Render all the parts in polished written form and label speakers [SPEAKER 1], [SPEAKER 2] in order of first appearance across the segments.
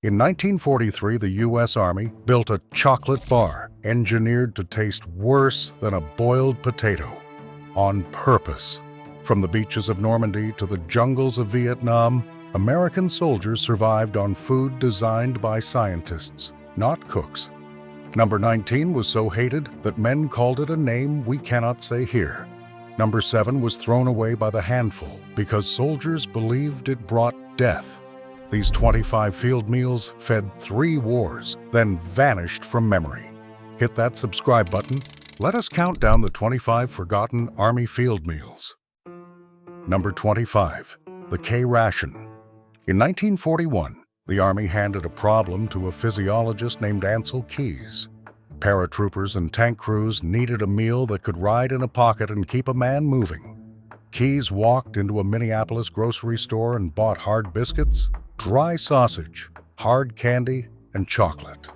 [SPEAKER 1] In 1943, the U.S. Army built a chocolate bar engineered to taste worse than a boiled potato, on purpose. From the beaches of Normandy to the jungles of Vietnam, American soldiers survived on food designed by scientists, not cooks. Number 19 was so hated that men called it a name we cannot say here. Number 7 was thrown away by the handful because soldiers believed it brought death. These 25 field meals fed 3 wars, then vanished from memory. Hit that subscribe button. Let us count down the 25 forgotten Army field meals. Number 25, the K-ration. In 1941, the Army handed a problem to a physiologist named Ansel Keys. Paratroopers and tank crews needed a meal that could ride in a pocket and keep a man moving. Keys walked into a Minneapolis grocery store and bought hard biscuits, dry sausage, hard candy, and chocolate.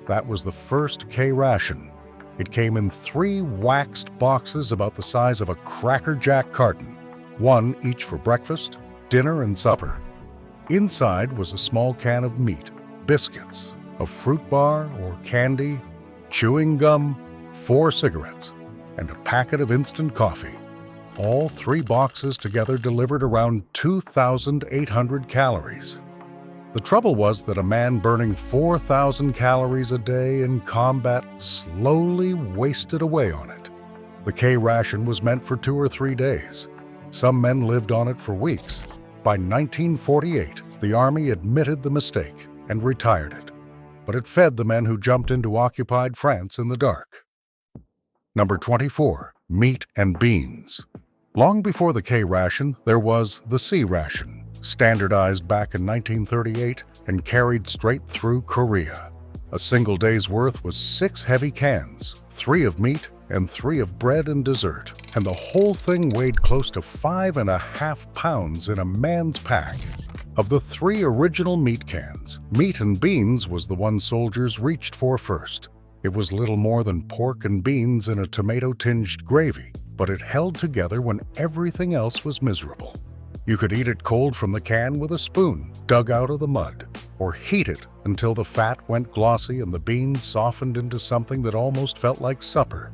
[SPEAKER 1] That was the first K-ration. It came in 3 waxed boxes about the size of a Cracker Jack carton, 1 each for breakfast, dinner, and supper. Inside was a small can of meat, biscuits, a fruit bar or candy, chewing gum, 4 cigarettes, and a packet of instant coffee. All 3 boxes together delivered around 2,800 calories. The trouble was that a man burning 4,000 calories a day in combat slowly wasted away on it. The K-ration was meant for 2 or 3 days. Some men lived on it for weeks. By 1948, the Army admitted the mistake and retired it, but it fed the men who jumped into occupied France in the dark. Number 24, meat and beans. Long before the K-ration, there was the C-ration, standardized back in 1938 and carried straight through Korea. A single day's worth was 6 heavy cans, 3 of meat and 3 of bread and dessert, and the whole thing weighed close to 5.5 pounds in a man's pack. Of the 3 original meat cans, meat and beans was the one soldiers reached for first. It was little more than pork and beans in a tomato-tinged gravy, but it held together when everything else was miserable. You could eat it cold from the can with a spoon dug out of the mud, or heat it until the fat went glossy and the beans softened into something that almost felt like supper.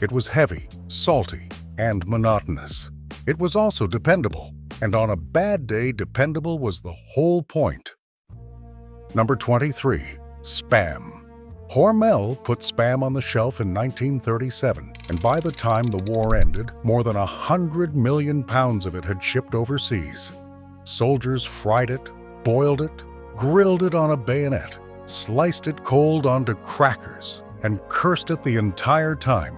[SPEAKER 1] It was heavy, salty, and monotonous. It was also dependable, and on a bad day, dependable was the whole point. Number 23, Spam. Hormel put Spam on the shelf in 1937, and by the time the war ended, more than 100 million pounds of it had shipped overseas. Soldiers fried it, boiled it, grilled it on a bayonet, sliced it cold onto crackers, and cursed it the entire time.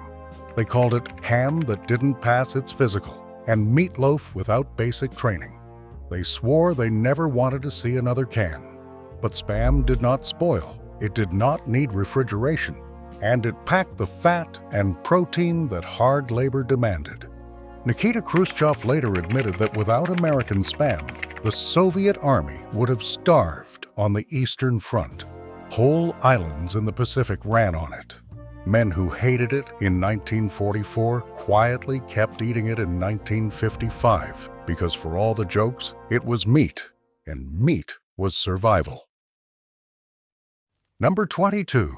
[SPEAKER 1] They called it ham that didn't pass its physical, and meatloaf without basic training. They swore they never wanted to see another can. But Spam did not spoil. It did not need refrigeration, and it packed the fat and protein that hard labor demanded. Nikita Khrushchev later admitted that without American Spam, the Soviet Army would have starved on the Eastern Front. Whole islands in the Pacific ran on it. Men who hated it in 1944 quietly kept eating it in 1955 because for all the jokes, it was meat, and meat was survival. Number 22,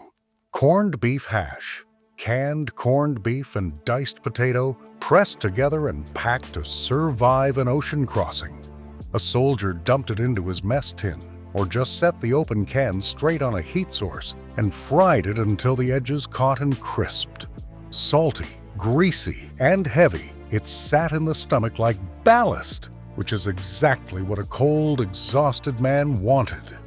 [SPEAKER 1] corned beef hash. Canned corned beef and diced potato pressed together and packed to survive an ocean crossing. A soldier dumped it into his mess tin, or just set the open can straight on a heat source and fried it until the edges caught and crisped. Salty, greasy, and heavy, it sat in the stomach like ballast, which is exactly what a cold, exhausted man wanted.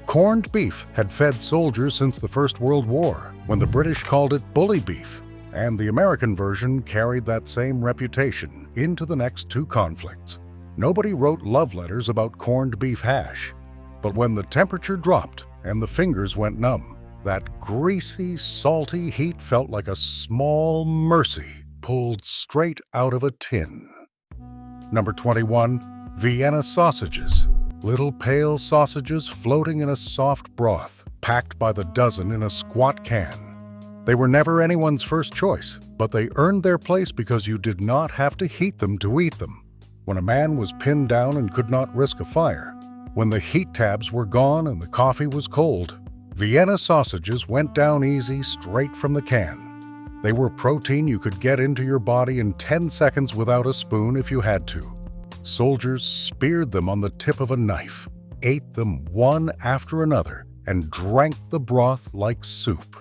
[SPEAKER 1] Corned beef had fed soldiers since the First World War, when the British called it bully beef, and the American version carried that same reputation into the next 2 conflicts. Nobody wrote love letters about corned beef hash, but when the temperature dropped and the fingers went numb, that greasy, salty heat felt like a small mercy pulled straight out of a tin. Number 21, Vienna sausages. Little pale sausages floating in a soft broth, packed by the dozen in a squat can. They were never anyone's first choice, but they earned their place because you did not have to heat them to eat them. When a man was pinned down and could not risk a fire, When the heat tabs were gone and the coffee was cold, Vienna sausages went down easy straight from the can. They were protein you could get into your body in 10 seconds without a spoon if you had to. Soldiers speared them on the tip of a knife, ate them one after another, and drank the broth like soup.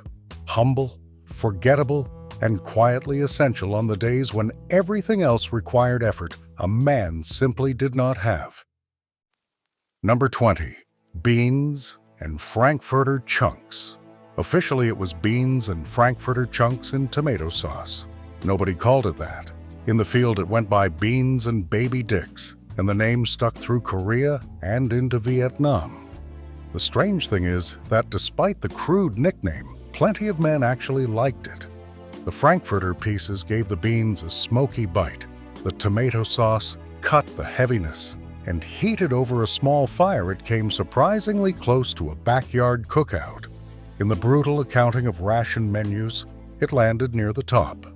[SPEAKER 1] Humble, forgettable, and quietly essential on the days when everything else required effort a man simply did not have. Number 20. Beans and frankfurter chunks. Officially, it was beans and frankfurter chunks in tomato sauce. Nobody called it that. In the field, it went by beans and baby dicks, and the name stuck through Korea and into Vietnam. The strange thing is that despite the crude nickname, plenty of men actually liked it. The frankfurter pieces gave the beans a smoky bite. The tomato sauce cut the heaviness, and heated over a small fire, it came surprisingly close to a backyard cookout. In the brutal accounting of ration menus, it landed near the top.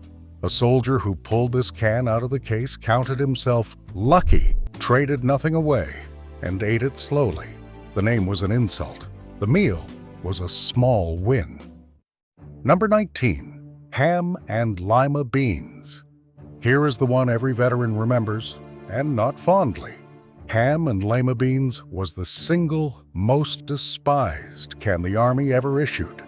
[SPEAKER 1] A soldier who pulled this can out of the case counted himself lucky, traded nothing away, and ate it slowly. The name was an insult. The meal was a small win. Number 19. Ham and lima beans. Here is the one every veteran remembers, and not fondly. Ham and lima beans was the single most despised can the Army ever issued,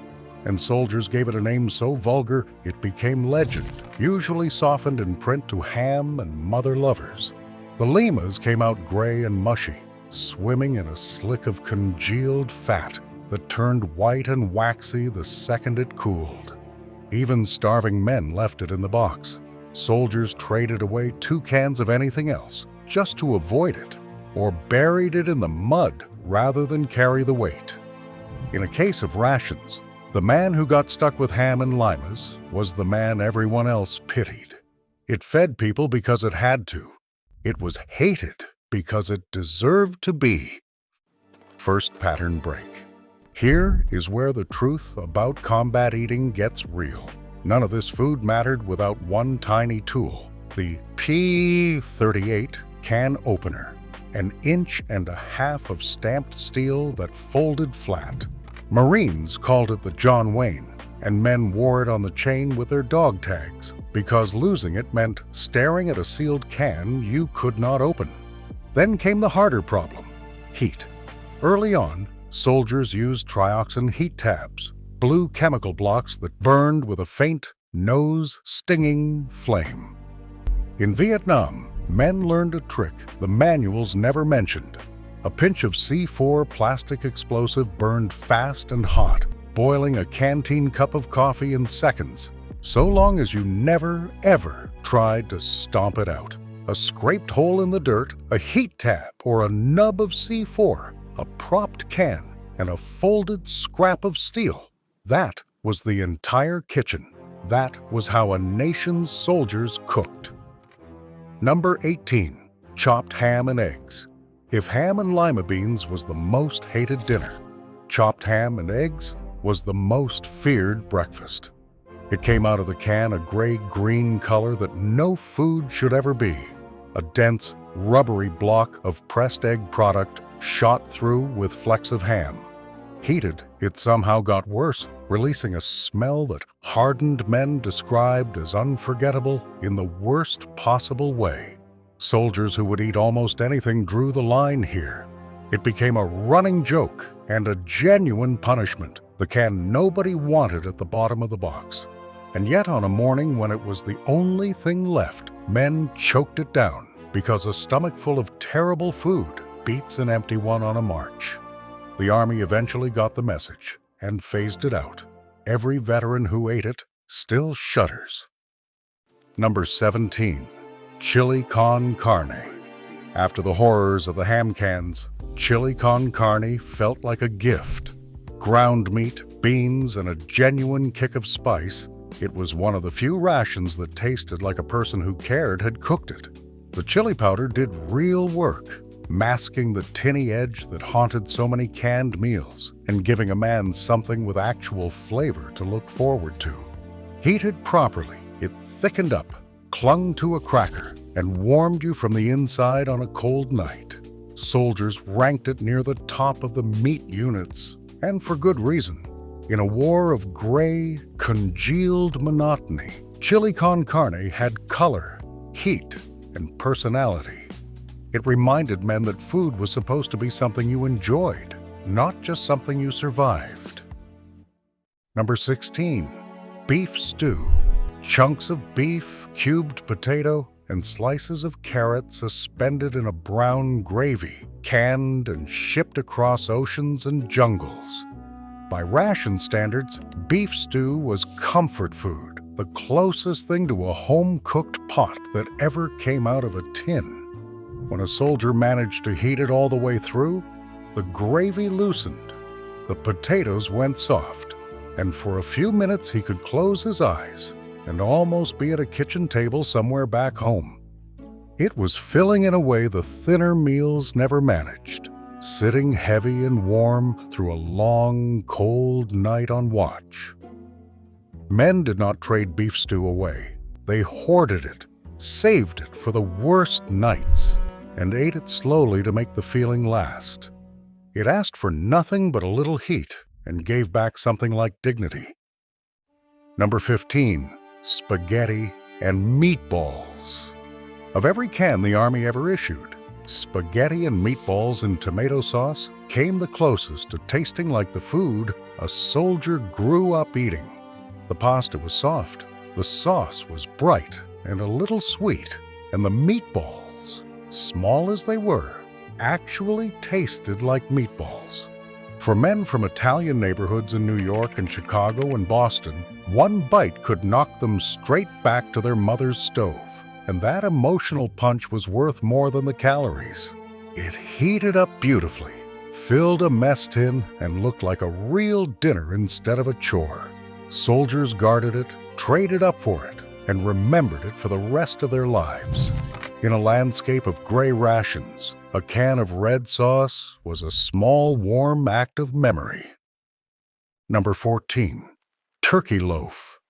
[SPEAKER 1] and soldiers gave it a name so vulgar it became legend, usually softened in print to ham and mother lovers. The limas came out gray and mushy, swimming in a slick of congealed fat that turned white and waxy the second it cooled. Even starving men left it in the box. Soldiers traded away 2 cans of anything else just to avoid it, or buried it in the mud rather than carry the weight. In a case of rations, the man who got stuck with ham and limas was the man everyone else pitied. It fed people because it had to. It was hated because it deserved to be. First pattern break. Here is where the truth about combat eating gets real. None of this food mattered without one tiny tool, the P-38 can opener, an 1.5 inches of stamped steel that folded flat. Marines called it the John Wayne, and men wore it on the chain with their dog tags because losing it meant staring at a sealed can you could not open. Then came the harder problem, heat. Early on, soldiers used trioxin heat tabs, blue chemical blocks that burned with a faint, nose-stinging flame. In Vietnam, men learned a trick the manuals never mentioned. A pinch of C4 plastic explosive burned fast and hot, boiling a canteen cup of coffee in seconds, so long as you never, ever tried to stomp it out. A scraped hole in the dirt, a heat tab, or a nub of C4, a propped can, and a folded scrap of steel. That was the entire kitchen. That was how a nation's soldiers cooked. Number 18. Chopped ham and eggs. If ham and lima beans was the most hated dinner, chopped ham and eggs was the most feared breakfast. It came out of the can a gray-green color that no food should ever be. A dense, rubbery block of pressed egg product shot through with flecks of ham. Heated, it somehow got worse, releasing a smell that hardened men described as unforgettable in the worst possible way. Soldiers who would eat almost anything drew the line here. It became a running joke and a genuine punishment, the can nobody wanted at the bottom of the box. And yet on a morning when it was the only thing left, men choked it down because a stomach full of terrible food beats an empty one on a march. The Army eventually got the message and phased it out. Every veteran who ate it still shudders. Number 17. Chili con carne. After the horrors of the ham cans, chili con carne felt like a gift. Ground meat, beans, and a genuine kick of spice, it was one of the few rations that tasted like a person who cared had cooked it. The chili powder did real work, masking the tinny edge that haunted so many canned meals and giving a man something with actual flavor to look forward to. Heated properly, it thickened up, clung to a cracker, and warmed you from the inside on a cold night. soldiers ranked it near the top of the meat units, and for good reason. In a war of gray, congealed monotony, chili con carne had color, heat, and personality. It reminded men that food was supposed to be something you enjoyed, not just something you survived. Number 16. Beef stew. Chunks of beef, cubed potato, and slices of carrot suspended in a brown gravy, canned and shipped across oceans and jungles. By ration standards, beef stew was comfort food, the closest thing to a home-cooked pot that ever came out of a tin. When a soldier managed to heat it all the way through, the gravy loosened, the potatoes went soft, and for a few minutes he could close his eyes and almost be at a kitchen table somewhere back home. It was filling in a way the thinner meals never managed, sitting heavy and warm through a long, cold night on watch. Men did not trade beef stew away. They hoarded it, saved it for the worst nights, and ate it slowly to make the feeling last. It asked for nothing but a little heat and gave back something like dignity. Number 15. Spaghetti and meatballs. Of every can the Army ever issued, spaghetti and meatballs in tomato sauce came the closest to tasting like the food a soldier grew up eating. The pasta was soft, the sauce was bright and a little sweet, and the meatballs, small as they were, actually tasted like meatballs. For men from Italian neighborhoods in New York and Chicago and Boston, one bite could knock them straight back to their mother's stove, and that emotional punch was worth more than the calories. It heated up beautifully, filled a mess tin, and looked like a real dinner instead of a chore. Soldiers guarded it, traded up for it, and remembered it for the rest of their lives. In a landscape of gray rations, a can of red sauce was a small, warm act of memory. Number 14. Turkey loaf.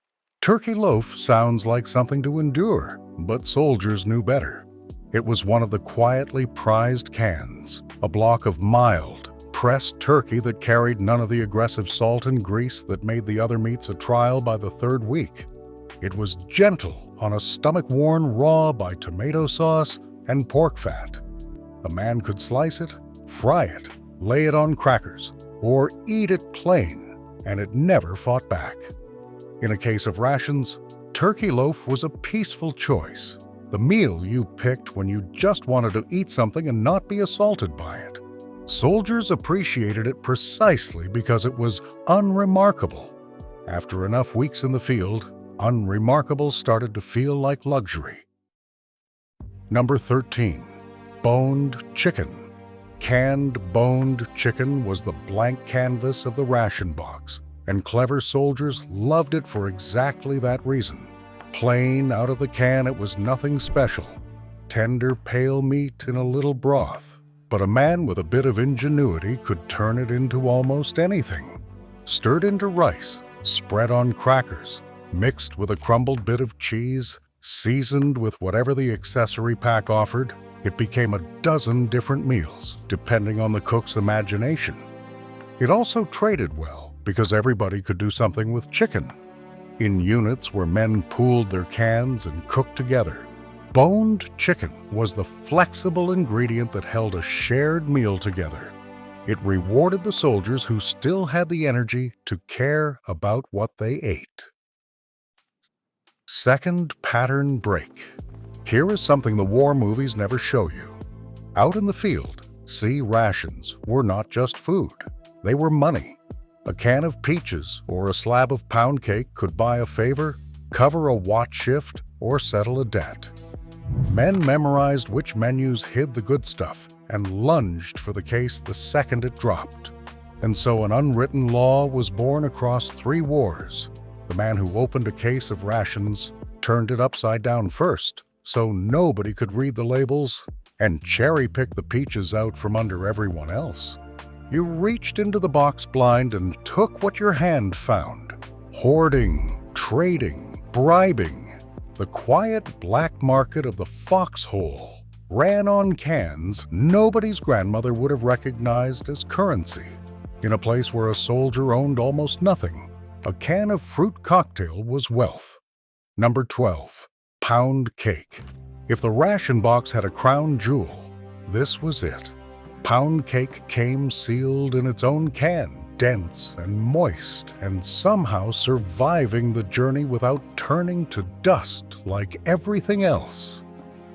[SPEAKER 1] Turkey loaf sounds like something to endure, but soldiers knew better. It was one of the quietly prized cans, a block of mild, pressed turkey that carried none of the aggressive salt and grease that made the other meats a trial by the third week. It was gentle on a stomach worn raw by tomato sauce and pork fat. A man could slice it, fry it, lay it on crackers, or eat it plain, and it never fought back. In a case of rations, turkey loaf was a peaceful choice, the meal you picked when you just wanted to eat something and not be assaulted by it. Soldiers appreciated it precisely because it was unremarkable. After enough weeks in the field, unremarkable started to feel like luxury. Number 13. Boned chicken. Canned boned chicken was the blank canvas of the ration box, and clever soldiers loved it for exactly that reason. Plain out of the can, it was nothing special. Tender, pale meat in a little broth. But a man with a bit of ingenuity could turn it into almost anything. Stirred into rice, spread on crackers, mixed with a crumbled bit of cheese, seasoned with whatever the accessory pack offered, it became a dozen different meals, depending on the cook's imagination. It also traded well, because everybody could do something with chicken. In units where men pooled their cans and cooked together, boned chicken was the flexible ingredient that held a shared meal together. It rewarded the soldiers who still had the energy to care about what they ate. Second pattern break. Here is something the war movies never show you. Out in the field, C-rations were not just food. They were money. A can of peaches or a slab of pound cake could buy a favor, cover a watch shift, or settle a debt. Men memorized which menus hid the good stuff and lunged for the case the second it dropped. And so an unwritten law was born across 3 wars. The man who opened a case of rations turned it upside down first, so nobody could read the labels, and cherry-picked the peaches out from under everyone else. You reached into the box blind and took what your hand found. Hoarding, trading, bribing. The quiet black market of the foxhole. ran on cans nobody's grandmother would have recognized as currency. In a place where a soldier owned almost nothing, a can of fruit cocktail was wealth. Number 12. Pound cake. If the ration box had a crown jewel, this was it. Pound cake came sealed in its own can, dense and moist, and somehow surviving the journey without turning to dust like everything else.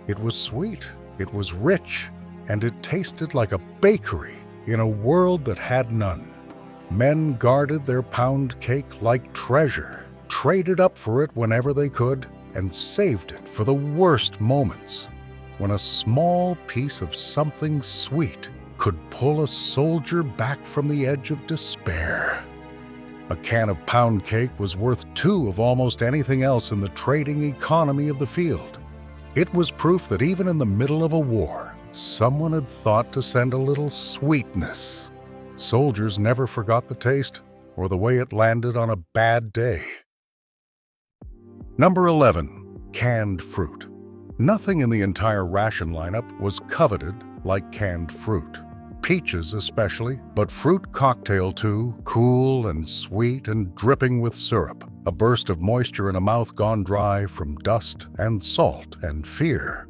[SPEAKER 1] It was sweet, it was rich, and it tasted like a bakery in a world that had none. Men guarded their pound cake like treasure, traded up for it whenever they could, and saved it for the worst moments, when a small piece of something sweet could pull a soldier back from the edge of despair. A can of pound cake was worth 2 of almost anything else in the trading economy of the field. It was proof that even in the middle of a war, someone had thought to send a little sweetness. Soldiers never forgot the taste or the way it landed on a bad day. Number 11. Canned fruit. Nothing in the entire ration lineup was coveted like canned fruit. Peaches especially, but fruit cocktail too, cool and sweet and dripping with syrup, a burst of moisture in a mouth gone dry from dust and salt and fear.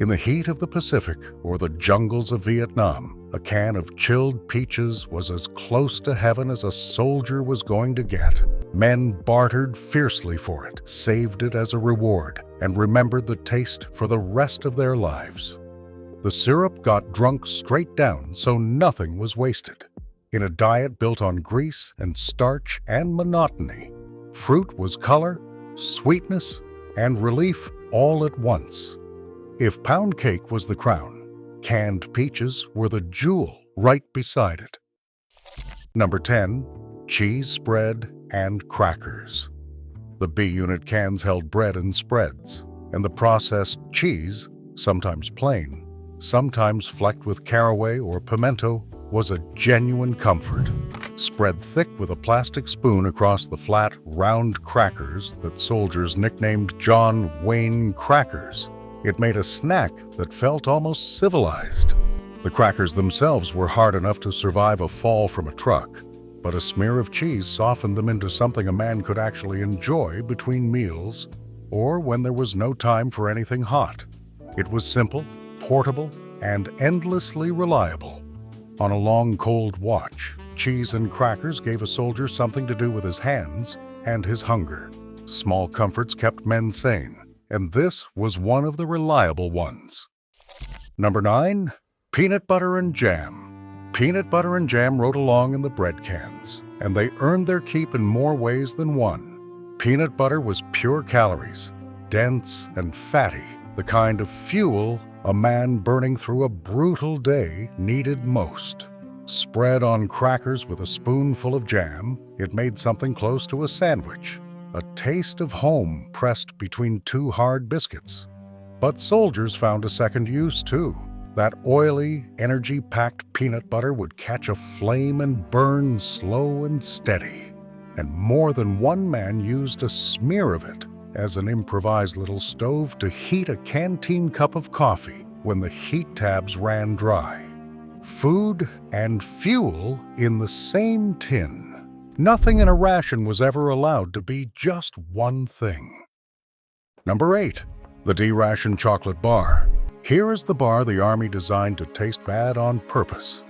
[SPEAKER 1] In the heat of the Pacific or the jungles of Vietnam, a can of chilled peaches was as close to heaven as a soldier was going to get. Men bartered fiercely for it, saved it as a reward, and remembered the taste for the rest of their lives. The syrup got drunk straight down, so nothing was wasted. In a diet built on grease and starch and monotony, fruit was color, sweetness, and relief all at once. If pound cake was the crown, canned peaches were the jewel right beside it. Number 10. Cheese spread and crackers. The B-unit cans held bread and spreads, and the processed cheese, sometimes plain, sometimes flecked with caraway or pimento, was a genuine comfort. Spread thick with a plastic spoon across the flat, round crackers that soldiers nicknamed John Wayne crackers, it made a snack that felt almost civilized. The crackers themselves were hard enough to survive a fall from a truck, but a smear of cheese softened them into something a man could actually enjoy between meals or when there was no time for anything hot. It was simple, portable, and endlessly reliable. On a long, cold watch, cheese and crackers gave a soldier something to do with his hands and his hunger. Small comforts kept men sane, and this was one of the reliable ones. Number 9. Peanut butter and jam. Peanut butter and jam rode along in the bread cans, and they earned their keep in more ways than one. Peanut butter was pure calories, dense and fatty, the kind of fuel a man burning through a brutal day needed most. Spread on crackers with a spoonful of jam, it made something close to a sandwich, a taste of home pressed between 2 hard biscuits. But soldiers found a second use too. That oily, energy-packed peanut butter would catch a flame and burn slow and steady. And more than one man used a smear of it as an improvised little stove to heat a canteen cup of coffee when the heat tabs ran dry. Food and fuel in the same tin. Nothing in a ration was ever allowed to be just one thing. Number 8. The D-ration chocolate bar. Here is the bar the Army designed to taste bad on purpose.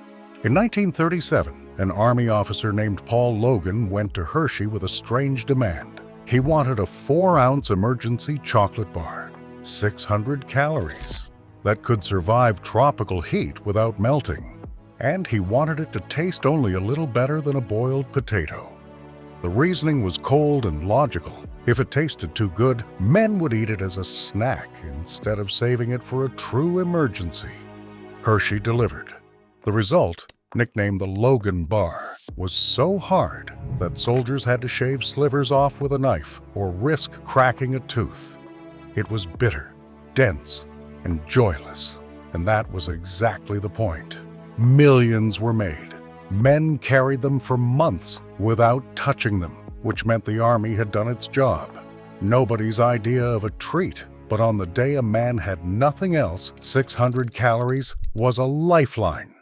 [SPEAKER 1] In 1937, an Army officer named Paul Logan went to Hershey with a strange demand. He wanted a 4-ounce emergency chocolate bar, 600 calories, that could survive tropical heat without melting. And he wanted it to taste only a little better than a boiled potato. The reasoning was cold and logical. If it tasted too good, men would eat it as a snack instead of saving it for a true emergency. Hershey delivered. The result, nicknamed the Logan Bar, was so hard that soldiers had to shave slivers off with a knife or risk cracking a tooth. It was bitter, dense, and joyless, and that was exactly the point. Millions were made. Men carried them for months without touching them, which meant the Army had done its job. Nobody's idea of a treat But on the day a man had nothing else, 600 calories was a lifeline.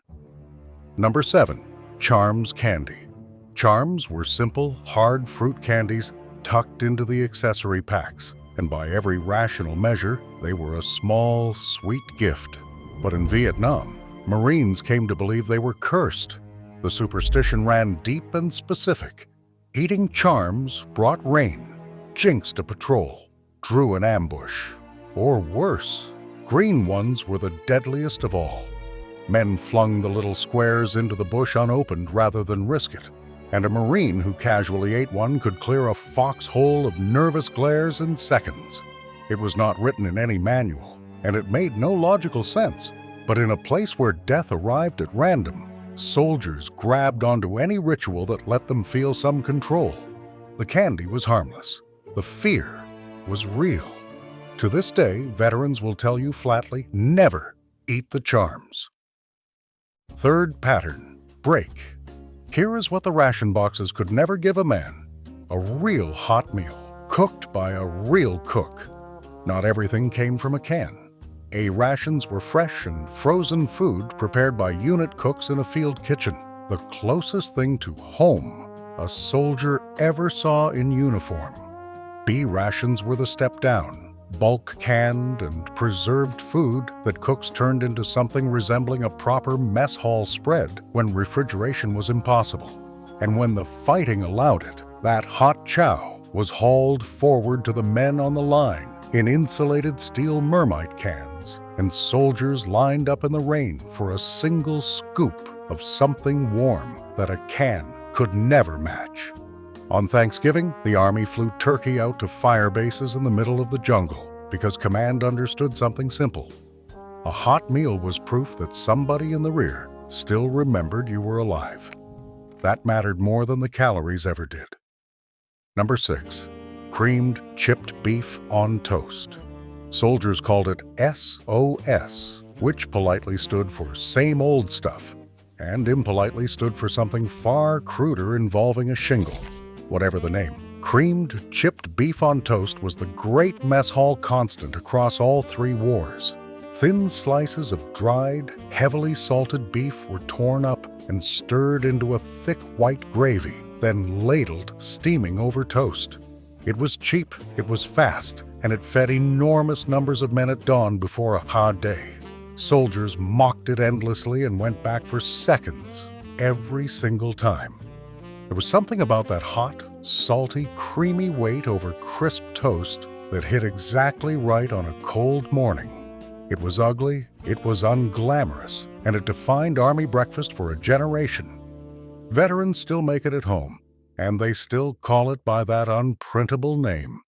[SPEAKER 1] Number 7. Charms candy. Charms were simple, hard fruit candies tucked into the accessory packs, and by every rational measure, they were a small, sweet gift. But in Vietnam, Marines came to believe they were cursed. The superstition ran deep and specific. Eating charms brought rain, jinxed a patrol, drew an ambush. Or worse, green ones were the deadliest of all. Men flung the little squares into the bush unopened rather than risk it, and a Marine who casually ate one could clear a foxhole of nervous glares in seconds. It was not written in any manual, and it made no logical sense, but in a place where death arrived at random, soldiers grabbed onto any ritual that let them feel some control. The candy was harmless. The fear was real. To this day, veterans will tell you flatly, never eat the charms. Third pattern, break. Here is what the ration boxes could never give a man: a real hot meal, cooked by a real cook. Not everything came from a can. A rations were fresh and frozen food prepared by unit cooks in a field kitchen, the closest thing to home a soldier ever saw in uniform. B rations were the step down, bulk canned and preserved food that cooks turned into something resembling a proper mess hall spread when refrigeration was impossible. And when the fighting allowed it, that hot chow was hauled forward to the men on the line in insulated steel mermite cans, and soldiers lined up in the rain for a single scoop of something warm that a can could never match. On Thanksgiving, the Army flew turkey out to fire bases in the middle of the jungle because command understood something simple. A hot meal was proof that somebody in the rear still remembered you were alive. That mattered more than the calories ever did. Number 6. Creamed chipped beef on toast. Soldiers called it SOS, which politely stood for same old stuff, and impolitely stood for something far cruder involving a shingle. Whatever the name, creamed chipped beef on toast was the great mess hall constant across all 3 wars. Thin slices of dried, heavily salted beef were torn up and stirred into a thick white gravy, then ladled steaming over toast. It was cheap, it was fast, and it fed enormous numbers of men at dawn before a hard day. Soldiers mocked it endlessly and went back for seconds every single time. There was something about that hot, salty, creamy weight over crisp toast that hit exactly right on a cold morning. It was ugly, it was unglamorous, and it defined Army breakfast for a generation. Veterans still make it at home, and they still call it by that unprintable name.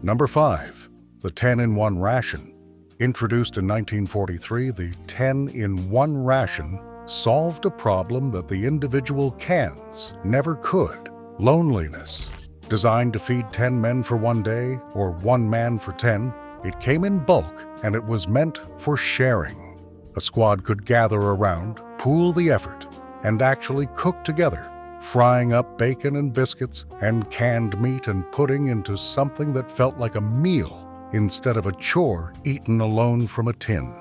[SPEAKER 1] Number 5. The 10-in-1 ration. Introduced in 1943, the 10-in-1 ration solved a problem that the individual cans never could: loneliness. Designed to feed 10 men for one day, or 1 man for 10, it came in bulk and it was meant for sharing. A squad could gather around, pool the effort, and actually cook together, frying up bacon and biscuits and canned meat and pudding into something that felt like a meal instead of a chore eaten alone from a tin.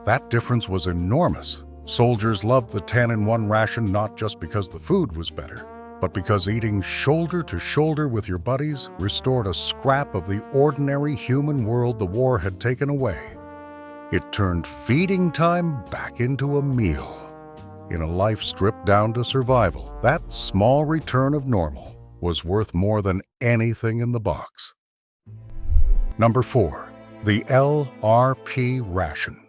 [SPEAKER 1] That difference was enormous. Soldiers loved the 10-in-1 ration not just because the food was better, but because eating shoulder to shoulder with your buddies restored a scrap of the ordinary human world the war had taken away. It turned feeding time back into a meal. In a life stripped down to survival, that small return of normal was worth more than anything in the box. Number 4. The LRP ration.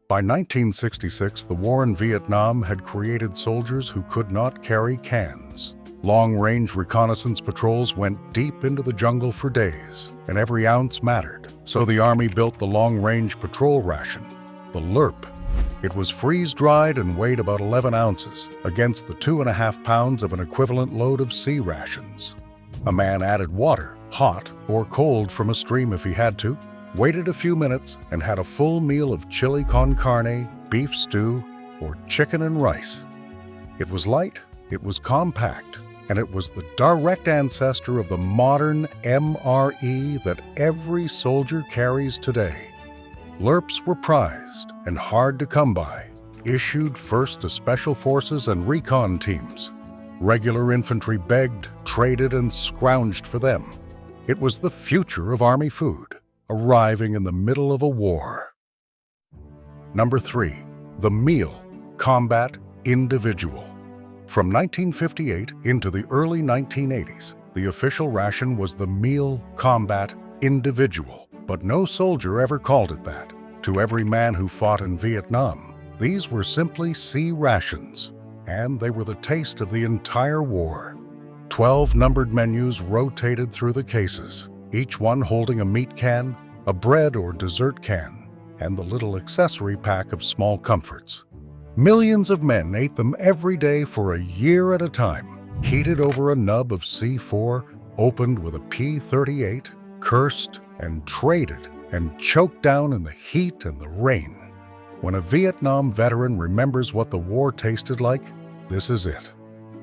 [SPEAKER 1] By 1966, the war in Vietnam had created soldiers who could not carry cans. Long-range reconnaissance patrols went deep into the jungle for days, and every ounce mattered. So the Army built the long-range patrol ration, the LRP. It was freeze-dried and weighed about 11 ounces, against the 2.5 pounds of an equivalent load of C-rations. A man added water, hot or cold from a stream if he had to, waited a few minutes, and had a full meal of chili con carne, beef stew, or chicken and rice. It was light, it was compact, and it was the direct ancestor of the modern MRE that every soldier carries today. Lerps were prized and hard to come by, issued first to special forces and recon teams. Regular infantry begged, traded, and scrounged for them. It was the future of Army food, arriving in the middle of a war. Number 3. The meal, combat, individual. From 1958 into the early 1980s, the official ration was the meal, combat, individual, but no soldier ever called it that. To every man who fought in Vietnam, these were simply C-rations, and they were the taste of the entire war. 12 numbered menus rotated through the cases, each one holding a meat can, a bread or dessert can, and the little accessory pack of small comforts. Millions of men ate them every day for a year at a time, heated over a nub of C4, opened with a P-38, cursed and traded and choked down in the heat and the rain. When a Vietnam veteran remembers what the war tasted like, this is it.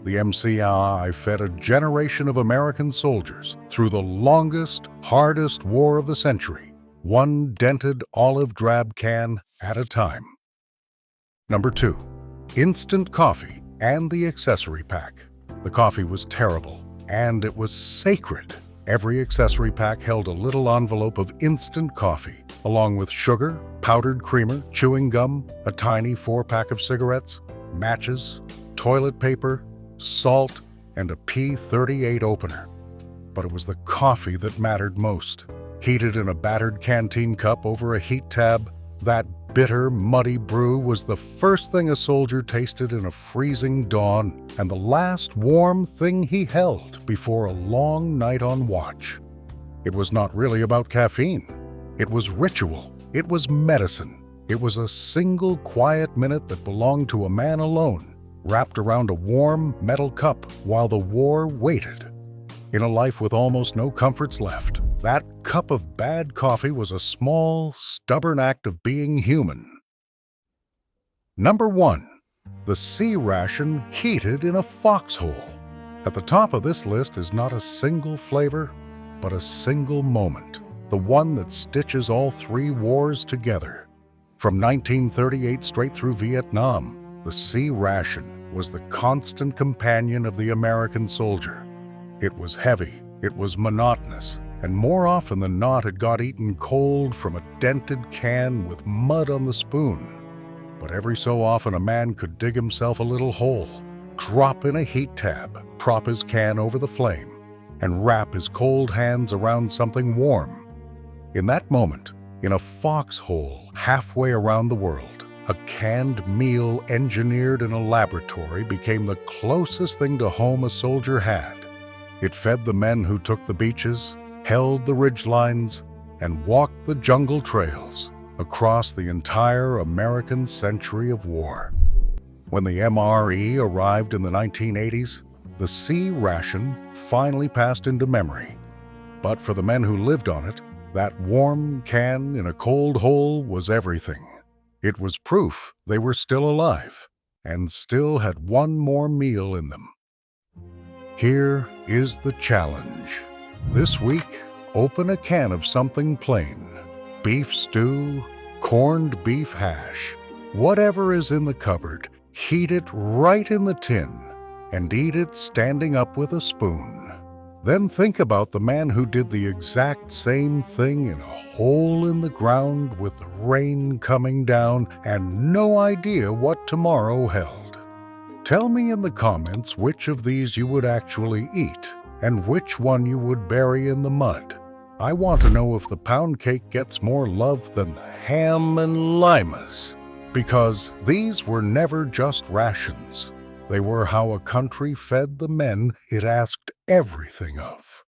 [SPEAKER 1] The MCII fed a generation of American soldiers through the longest, hardest war of the century, one dented olive drab can at a time. Number 2. Instant coffee and the accessory pack. The coffee was terrible, and it was sacred. Every accessory pack held a little envelope of instant coffee, along with sugar, powdered creamer, chewing gum, a tiny 4-pack of cigarettes, matches, toilet paper, salt, and a P-38 opener. But it was the coffee that mattered most. Heated in a battered canteen cup over a heat tab, that bitter, muddy brew was the first thing a soldier tasted in a freezing dawn and the last warm thing he held before a long night on watch. It was not really about caffeine. It was ritual. It was medicine. It was a single quiet minute that belonged to a man alone, wrapped around a warm metal cup while the war waited. In a life with almost no comforts left, that cup of bad coffee was a small, stubborn act of being human. Number 1. The C-ration heated in a foxhole. At the top of this list is not a single flavor, but a single moment, the one that stitches all 3 wars together. From 1938 straight through Vietnam, the C-ration was the constant companion of the American soldier. It was heavy, it was monotonous, and more often than not it got eaten cold from a dented can with mud on the spoon. But every so often a man could dig himself a little hole, drop in a heat tab, prop his can over the flame, and wrap his cold hands around something warm. In that moment, in a foxhole halfway around the world, a canned meal engineered in a laboratory became the closest thing to home a soldier had. It fed the men who took the beaches, held the ridgelines, and walked the jungle trails across the entire American century of war. When the MRE arrived in the 1980s, the C-ration finally passed into memory. But for the men who lived on it, that warm can in a cold hole was everything. It was proof they were still alive and still had one more meal in them. Here is the challenge. This week, open a can of something plain. Beef stew, corned beef hash, whatever is in the cupboard, heat it right in the tin and eat it standing up with a spoon. Then think about the man who did the exact same thing in a hole in the ground with the rain coming down and no idea what tomorrow held. Tell me in the comments which of these you would actually eat and which one you would bury in the mud. I want to know if the pound cake gets more love than the ham and limas, because these were never just rations. They were how a country fed the men it asked everything of.